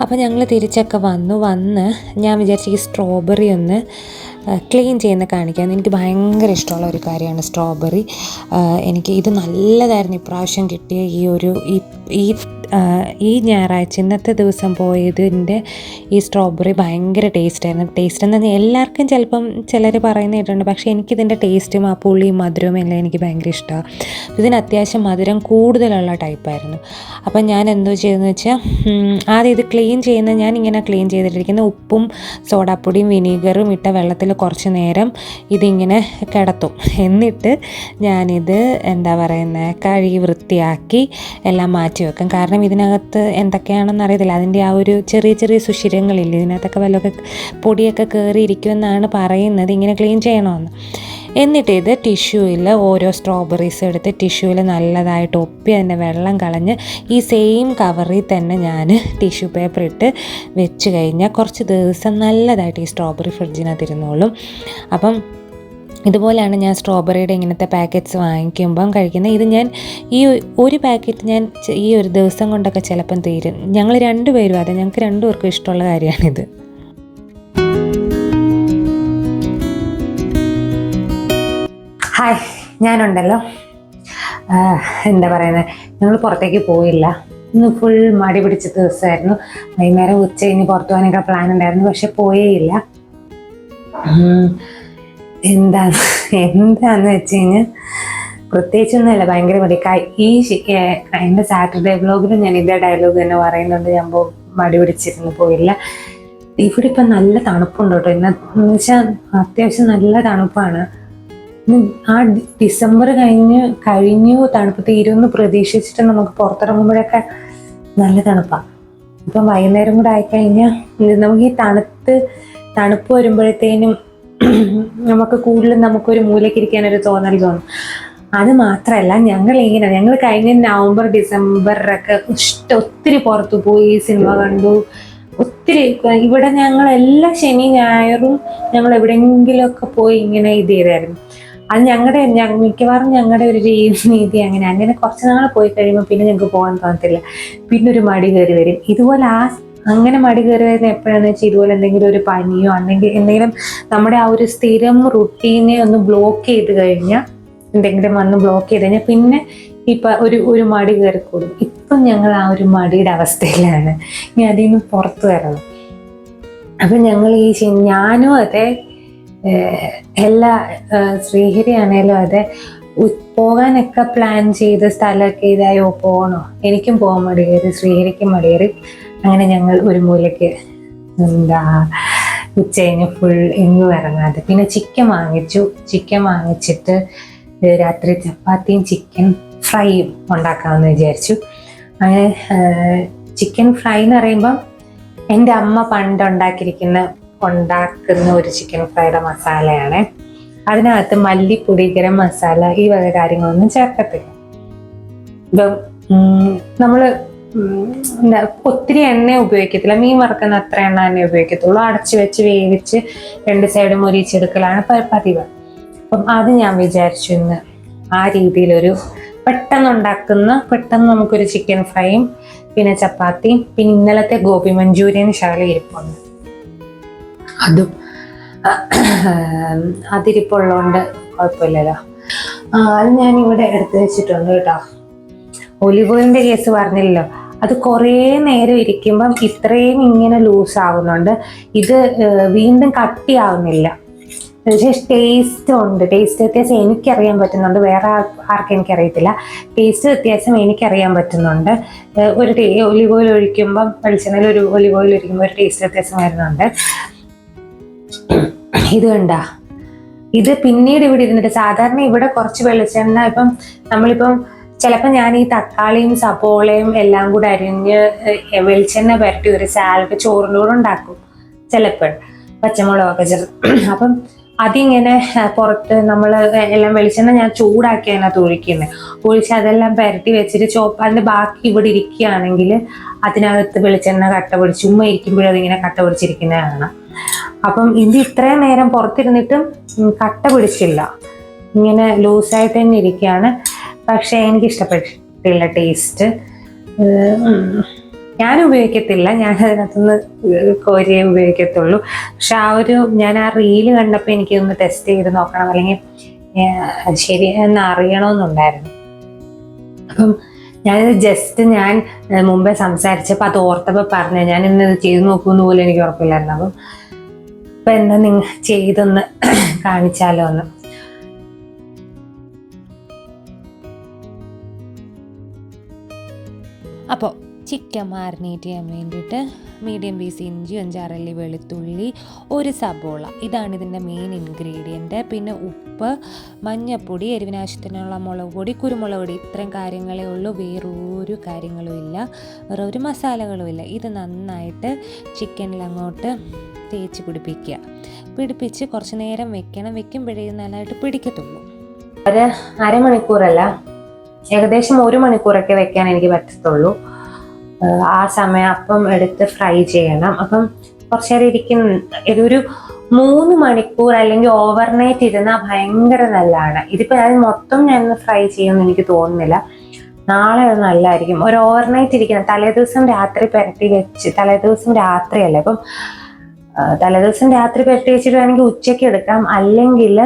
അപ്പോൾ ഞങ്ങൾ തിരിച്ചൊക്കെ വന്ന് ഞാൻ വിചാരിച്ചു ഈ സ്ട്രോബെറി ഒന്ന് ക്ലീൻ ചെയ്യുന്ന കാണിക്കാൻ. എനിക്ക് ഭയങ്കര ഇഷ്ടമുള്ള ഒരു കാര്യമാണ് സ്ട്രോബെറി. എനിക്ക് ഇത് നല്ലതായിരുന്നു ഇപ്രാവശ്യം കിട്ടിയ ഈ ഞായറാഴ്ച ഇന്നത്തെ ദിവസം പോയതിൻ്റെ ഈ സ്ട്രോബെറി ഭയങ്കര ടേസ്റ്റായിരുന്നു. ടേസ്റ്റ് എന്ന് പറഞ്ഞാൽ എല്ലാവർക്കും ചിലപ്പം ചിലർ പറയുന്ന കേട്ടിട്ടുണ്ട്, പക്ഷേ എനിക്കിതിൻ്റെ ടേസ്റ്റും ആ പുളിയും മധുരവും എല്ലാം എനിക്ക് ഭയങ്കര ഇഷ്ടമാണ്. ഇതിന് അത്യാവശ്യം മധുരം കൂടുതലുള്ള ടൈപ്പായിരുന്നു. അപ്പം ഞാൻ എന്തോ ചെയ്തെന്ന് വെച്ചാൽ ആദ്യം ഇത് ക്ലീൻ ചെയ്യുന്ന ഞാനിങ്ങനെ ക്ലീൻ ചെയ്തിട്ടിരിക്കുന്ന ഉപ്പും സോഡാപ്പൊടിയും വിനീഗറും ഇട്ട വെള്ളത്തിൽ കുറച്ച് നേരം ഇതിങ്ങനെ കിടത്തും. എന്നിട്ട് ഞാനിത് കഴുകി വൃത്തിയാക്കി എല്ലാം മാറ്റി വെക്കും. കാരണം ഇതിനകത്ത് എന്തൊക്കെയാണെന്ന് അറിയത്തില്ല, അതിൻ്റെ ആ ഒരു ചെറിയ ചെറിയ സുഷിരങ്ങളില്ല, ഇതിനകത്തൊക്കെ വല്ലതൊക്കെ പൊടിയൊക്കെ കയറിയിരിക്കുമെന്നാണ് പറയുന്നത് ഇങ്ങനെ ക്ലീൻ ചെയ്യണമെന്ന്. എന്നിട്ട് ഇത് ടിഷ്യൂവിൽ ഓരോ സ്ട്രോബെറീസ് എടുത്ത് ടിഷ്യൂവിൽ നല്ലതായിട്ട് ഒപ്പി അതിൻ്റെ വെള്ളം കളഞ്ഞ് ഈ സെയിം കവറിൽ തന്നെ ഞാൻ ടിഷ്യൂ പേപ്പർ ഇട്ട് വെച്ച് കഴിഞ്ഞാൽ കുറച്ച് ദിവസം നല്ലതായിട്ട് ഈ സ്ട്രോബെറി ഫ്രിഡ്ജിനകത്ത് ഇരുന്നോളും. അപ്പം ഇതുപോലെയാണ് ഞാൻ സ്ട്രോബെറിയുടെ ഇങ്ങനത്തെ പാക്കറ്റ്സ് വാങ്ങിക്കുമ്പം കഴിക്കുന്നത്. ഇത് ഞാൻ ഈ ഒരു പാക്കറ്റ് ഞാൻ ഈ ഒരു ദിവസം കൊണ്ടൊക്കെ ചിലപ്പം തീരും. ഞങ്ങൾ രണ്ടുപേരും അതെ, ഞങ്ങൾക്ക് രണ്ടുപേർക്കും ഇഷ്ടമുള്ള കാര്യമാണിത്. ഹായ്, ഞാനുണ്ടല്ലോ എന്താ പറയുന്നത്, ഞങ്ങൾ പുറത്തേക്ക് പോയില്ല. ഇന്ന് ഫുൾ മടി പിടിച്ച ദിവസമായിരുന്നു. വൈകുന്നേരം ഉച്ച കഴിഞ്ഞ് പുറത്തു പോകാനൊക്കെ പ്ലാൻ ഉണ്ടായിരുന്നു, പക്ഷെ പോയേയില്ല. എന്താന്ന് വെച്ച് കഴിഞ്ഞാൽ പ്രത്യേകിച്ചൊന്നുമല്ല, ഭയങ്കര മടി. എൻ്റെ സാറ്റർഡേ വ്ലോഗിലും ഞാൻ ഇതേ ഡയലോഗ് തന്നെ പറയുന്നുണ്ട്, ഞാൻ മടി പിടിച്ചിരുന്നു പോയില്ല. ഇവിടെ ഇപ്പം നല്ല തണുപ്പുണ്ട് കേട്ടോ. എന്ന് വെച്ചാൽ അത്യാവശ്യം നല്ല തണുപ്പാണ്. ആ ഡിസംബർ കഴിഞ്ഞു തണുപ്പ് തീരുമെന്ന് പ്രതീക്ഷിച്ചിട്ട് നമുക്ക് പുറത്തിറങ്ങുമ്പോഴൊക്കെ നല്ല തണുപ്പാണ്. ഇപ്പം വൈകുന്നേരം കൂടെ ആയിക്കഴിഞ്ഞാൽ നമുക്ക് ഈ തണുപ്പ് വരുമ്പോഴത്തേനും നമുക്ക് കൂടുതലും നമുക്കൊരു മൂലയ്ക്ക് ഇരിക്കാനൊരു തോന്നൽ തോന്നും. അത് മാത്രമല്ല, ഞങ്ങൾ കഴിഞ്ഞ നവംബർ ഡിസംബറിലൊക്കെ ഒത്തിരി പുറത്തു പോയി സിനിമ കണ്ടു. ഒത്തിരി ഇവിടെ ഞങ്ങൾ എല്ലാ ശനി ഞായറും ഞങ്ങൾ എവിടെയെങ്കിലുമൊക്കെ പോയി ഇങ്ങനെ ഇത് ചെയ്തായിരുന്നു. അത് മിക്കവാറും ഞങ്ങളുടെ ഒരു രീതി അങ്ങനെ കുറച്ച് നാൾ പോയി കഴിയുമ്പോൾ പിന്നെ ഞങ്ങൾക്ക് പോകാൻ തോന്നത്തില്ല. പിന്നെ ഒരു മടി കയറി വരും. ഇതുപോലെ അങ്ങനെ മടി കയറി വരുന്നത് എപ്പോഴാണെന്ന് വെച്ചാൽ ഇതുപോലെ എന്തെങ്കിലും ഒരു പനിയോ അല്ലെങ്കിൽ എന്തെങ്കിലും നമ്മുടെ ആ ഒരു സ്ഥിരം റുട്ടീനെ ഒന്ന് ബ്ലോക്ക് ചെയ്ത് കഴിഞ്ഞാൽ, എന്തെങ്കിലും വന്ന് ബ്ലോക്ക് ചെയ്ത് കഴിഞ്ഞാൽ പിന്നെ ഇപ്പം ഒരു മടി കയറിക്കൂടും. ഇപ്പം ഞങ്ങൾ ആ ഒരു മടിയുടെ അവസ്ഥയിലാണ്. ഇനി അതിൽ നിന്ന് പുറത്തു വരണം. അപ്പം ഞങ്ങൾ ഞാനും അതെ, എല്ലാ ശ്രീഹരി ആണേലും അതെ, പോകാനൊക്കെ പ്ലാൻ ചെയ്ത് സ്ഥലമൊക്കെ ഇതായോ പോകണോ, എനിക്കും പോകാൻ മടി കയറി, ശ്രീഹരിക്കും മടി കയറി. അങ്ങനെ ഞങ്ങൾ ഒരു മൂലയ്ക്ക് ഉച്ച കഴിഞ്ഞ് ഫുൾ എങ്ങും ഇറങ്ങാതെ. പിന്നെ ചിക്കൻ വാങ്ങിച്ചിട്ട് രാത്രി ചപ്പാത്തിയും ചിക്കൻ ഫ്രൈയും ഉണ്ടാക്കാമെന്ന് വിചാരിച്ചു. അങ്ങനെ ചിക്കൻ ഫ്രൈ എന്ന് പറയുമ്പം എൻ്റെ അമ്മ ഉണ്ടാക്കുന്ന ഒരു ചിക്കൻ ഫ്രൈയുടെ മസാലയാണ്. അതിനകത്ത് മല്ലിപ്പൊടി, ഗരം മസാല, ഈ വക കാര്യങ്ങളൊന്നും ചേർക്കത്തില്ല. ഇപ്പം നമ്മള് ഒത്തിരി എണ്ണ ഉപയോഗിക്കത്തില്ല. മീൻ വറുക്കുന്ന അത്ര എണ്ണ തന്നെ ഉപയോഗിക്കത്തുള്ളൂ. അടച്ചു വെച്ച് വേവിച്ച് 2 സൈഡും മൊരിച്ചെടുക്കലാണ് പതിവ്. അപ്പം അത് ഞാൻ വിചാരിച്ചു ഇന്ന് ആ രീതിയിലൊരു പെട്ടെന്ന് നമുക്കൊരു ചിക്കൻ ഫ്രൈയും പിന്നെ ചപ്പാത്തിയും പിന്നെ ഇന്നലത്തെ ഗോപി മഞ്ചൂരിയൻ ശകലം ഇരിപ്പുണ്ട്, അതും അതിരിപ്പുള്ളതുകൊണ്ട് കുഴപ്പമില്ലല്ലോ. അത് ഞാനിവിടെ എടുത്തു വെച്ചിട്ടുണ്ട് കേട്ടോ. ഒലിവ് ഓയിലിൻ്റെ കേസ് പറഞ്ഞില്ലല്ലോ, അത് കുറേ നേരം ഇരിക്കുമ്പം ഇത്രയും ഇങ്ങനെ ലൂസ് ആവുന്നുണ്ട്. ഇത് വീണ്ടും കട്ടിയാവുന്നില്ല. പക്ഷേ ടേസ്റ്റ് വ്യത്യാസം എനിക്കറിയാൻ പറ്റുന്നുണ്ട്, വേറെ ആർക്കും എനിക്കറിയത്തില്ല. ടേസ്റ്റ് വ്യത്യാസം എനിക്കറിയാൻ പറ്റുന്നുണ്ട്. ഒരു ഒലിവ് ഓയിൽ ഒഴിക്കുമ്പം, വെളിച്ചെണ്ണയിൽ ഒരു ഒലിവ് ഓയിൽ ഒഴിക്കുമ്പോൾ ഒരു ടേസ്റ്റ് വ്യത്യാസം വരുന്നുണ്ട്. ഇത് കണ്ടാ, ഇത് പിന്നീട് ഇവിടെ ഇരുന്നിട്ട് സാധാരണ ഇവിടെ കുറച്ച് വെളിച്ചെണ്ണ ഇപ്പം നമ്മളിപ്പം ചിലപ്പോൾ ഞാൻ ഈ തക്കാളിയും സബോളയും എല്ലാം കൂടെ അരിഞ്ഞ് വെളിച്ചെണ്ണ പുരട്ടി ഒരു സാലഡ് ചോറിൻ്റെ കൂടെ ഉണ്ടാക്കും ചിലപ്പോൾ, പച്ചമുളകൊക്കെ ചേർത്ത്. അപ്പം അതിങ്ങനെ പുറത്ത് നമ്മൾ എല്ലാം വെളിച്ചെണ്ണ ഞാൻ ചൂടാക്കി അതിനകത്ത് ഒഴിച്ച് അതെല്ലാം പുരട്ടി വെച്ചിട്ട് അതിൻ്റെ ബാക്കി ഇവിടെ ഇരിക്കുകയാണെങ്കിൽ അതിനകത്ത് വെളിച്ചെണ്ണ കട്ട പിടിച്ച് ചുമ്മാ ഇരിക്കുമ്പോഴും അതിങ്ങനെ കട്ട പിടിച്ചിരിക്കുന്നത് കാണാം. അപ്പം ഇത് ഇത്രയും നേരം പുറത്തിരുന്നിട്ടും കട്ട പിടിച്ചില്ല, ഇങ്ങനെ ലൂസായിട്ട് തന്നെ ഇരിക്കുകയാണ്. പക്ഷെ എനിക്ക് ഇഷ്ടപ്പെട്ടില്ല ടേസ്റ്റ്. ഞാൻ ഉപയോഗിക്കത്തില്ല, ഞാൻ അതിനകത്തുനിന്ന് കോരിയേ ഉപയോഗിക്കത്തുള്ളൂ. പക്ഷെ ഞാൻ ആ റീല് കണ്ടപ്പോൾ എനിക്കൊന്ന് ടെസ്റ്റ് ചെയ്ത് നോക്കണം, അല്ലെങ്കിൽ ശരിയെന്ന് അറിയണമെന്നുണ്ടായിരുന്നു. അപ്പം ഞാനിത് ഞാൻ മുമ്പേ സംസാരിച്ചപ്പോൾ അത് ഓർത്തപ്പോൾ പറഞ്ഞു, ഞാൻ ഇന്നത് ചെയ്ത് നോക്കുമെന്ന് പോലും എനിക്ക് ഉറപ്പില്ലായിരുന്നു. അപ്പം ഇപ്പം എന്താ നിങ്ങൾ ചെയ്തൊന്ന് കാണിച്ചാലോ ഒന്ന്. അപ്പോൾ ചിക്കൻ മാരിനേറ്റ് ചെയ്യാൻ വേണ്ടിയിട്ട് മീഡിയം പീസ് ഇഞ്ചി, 5-6 അല്ലി വെളുത്തുള്ളി, ഒരു സബോള, ഇതാണ് ഇതിൻ്റെ മെയിൻ ഇൻഗ്രീഡിയൻറ്റ്. പിന്നെ ഉപ്പ്, മഞ്ഞൾപ്പൊടി, എരിവിനാവശ്യത്തിനുള്ള മുളക് പൊടി, കുരുമുളക് പൊടി, ഇത്രയും കാര്യങ്ങളേ ഉള്ളൂ. വേറൊരു കാര്യങ്ങളും ഇല്ല, വേറെ ഒരു മസാലകളും ഇല്ല. ഇത് നന്നായിട്ട് ചിക്കനിൽ അങ്ങോട്ട് തേച്ച് പിടിപ്പിച്ച് കുറച്ച് നേരം വെക്കുമ്പോഴേ നല്ലതായിട്ട് പിടിക്കത്തുള്ളൂ. ഒരു അരമണിക്കൂറല്ല, ഏകദേശം 1 മണിക്കൂറൊക്കെ വെക്കാൻ എനിക്ക് പറ്റത്തുള്ളൂ. ആ സമയം അപ്പം എടുത്ത് ഫ്രൈ ചെയ്യണം. അപ്പം കുറച്ച് നേരം 3 മണിക്കൂർ അല്ലെങ്കിൽ ഓവർനൈറ്റ് ഇരുന്നാൽ ഭയങ്കര നല്ലതാണ്. ഇതിപ്പോൾ ഞാൻ മൊത്തം ഞാനൊന്ന് ഫ്രൈ ചെയ്യുമെന്ന് എനിക്ക് തോന്നുന്നില്ല. നാളെ അത് നല്ലതായിരിക്കും. ഒരു ഓവർനൈറ്റ് ഇരിക്കണം. തലേദിവസം രാത്രി പുരട്ടി വെച്ച്, തലേദിവസം രാത്രിയല്ലേ, അപ്പം തലേദിവസം രാത്രി പുരട്ടി വെച്ചിട്ട് വേണമെങ്കിൽ ഉച്ചയ്ക്ക് എടുക്കാം, അല്ലെങ്കിൽ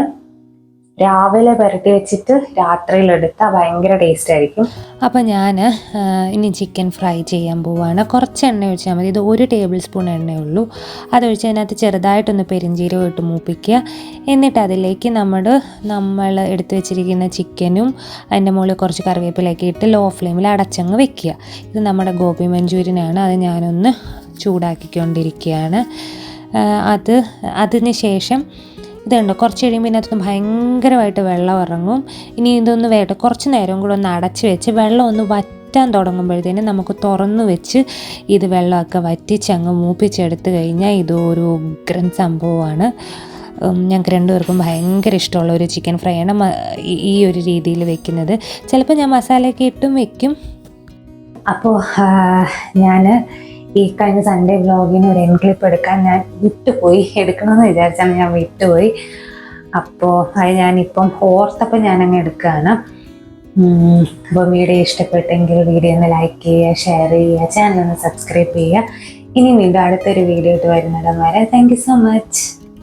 രാവിലെ പുരട്ടി വെച്ചിട്ട് രാത്രിയിൽ എടുത്താൽ ഭയങ്കര ടേസ്റ്റ് ആയിരിക്കും. അപ്പോൾ ഞാൻ ഇനി ചിക്കൻ ഫ്രൈ ചെയ്യാൻ പോവുകയാണ്. കുറച്ച് എണ്ണ ഒഴിച്ചാൽ മതി. ഇത് 1 ടേബിൾ സ്പൂൺ എണ്ണയേ ഉള്ളൂ. അതൊഴിച്ച് അതിനകത്ത് ചെറുതായിട്ടൊന്ന് പെരിഞ്ചീരകം ഇട്ട് മൂപ്പിക്കുക. എന്നിട്ട് അതിലേക്ക് നമ്മൾ എടുത്ത് വെച്ചിരിക്കുന്ന ചിക്കനും അതിൻ്റെ മുകളിൽ കുറച്ച് കറിവേപ്പിലൊക്കെ ഇട്ട് ലോ ഫ്ലെയിമിൽ അടച്ചങ്ങ് വെക്കുക. ഇത് നമ്മുടെ ഗോബി മഞ്ചൂരിയനാണ്. അത് ഞാനൊന്ന് ചൂടാക്കിക്കൊണ്ടിരിക്കുകയാണ്. അതിന് ശേഷം ഇതുണ്ട്, കുറച്ച് കഴിയുമ്പോൾ ഇതിനകത്തൊന്ന് ഭയങ്കരമായിട്ട് വെള്ളം ഇറങ്ങും. ഇനി ഇതൊന്ന് വേണ്ട കുറച്ച് നേരം കൂടെ ഒന്ന് അടച്ച് വെച്ച് വെള്ളം ഒന്ന് വറ്റാൻ തുടങ്ങുമ്പോഴത്തേനും നമുക്ക് തുറന്ന് വെച്ച് ഇത് വെള്ളമൊക്കെ വറ്റിച്ച് അങ്ങ് മൂപ്പിച്ചെടുത്ത് കഴിഞ്ഞാൽ ഇതൊരു ഉഗ്രൻ സംഭവമാണ്. ഞങ്ങൾക്ക് രണ്ടുപേർക്കും ഭയങ്കര ഇഷ്ടമുള്ള ഒരു ചിക്കൻ ഫ്രൈ ആണ് ഈ ഒരു രീതിയിൽ വെക്കുന്നത്. ചിലപ്പോൾ ഞാൻ മസാലയൊക്കെ ഇട്ടും വെക്കും. അപ്പോൾ ഞാൻ ഈ കഴിഞ്ഞ സൺഡേ വ്ലോഗിന് ഒരു എൻ ക്ലിപ്പ് എടുക്കാൻ ഞാൻ വിട്ടുപോയി. എടുക്കണമെന്ന് വിചാരിച്ചാണ്, ഞാൻ വിട്ടുപോയി. അപ്പോൾ അത് ഞാനിപ്പം ഓർത്തപ്പോൾ ഞാനങ്ങ് എടുക്കുകയാണ്. അപ്പോൾ വീഡിയോ ഇഷ്ടപ്പെട്ടെങ്കിൽ വീഡിയോ ഒന്ന് ലൈക്ക് ചെയ്യുക, ഷെയർ ചെയ്യുക, ചാനൽ ഒന്ന് സബ്സ്ക്രൈബ് ചെയ്യുക. ഇനി വീണ്ടും അടുത്തൊരു വീഡിയോ ആയിട്ട് വരുന്നിടം വരെ താങ്ക് യു സോ മച്ച്.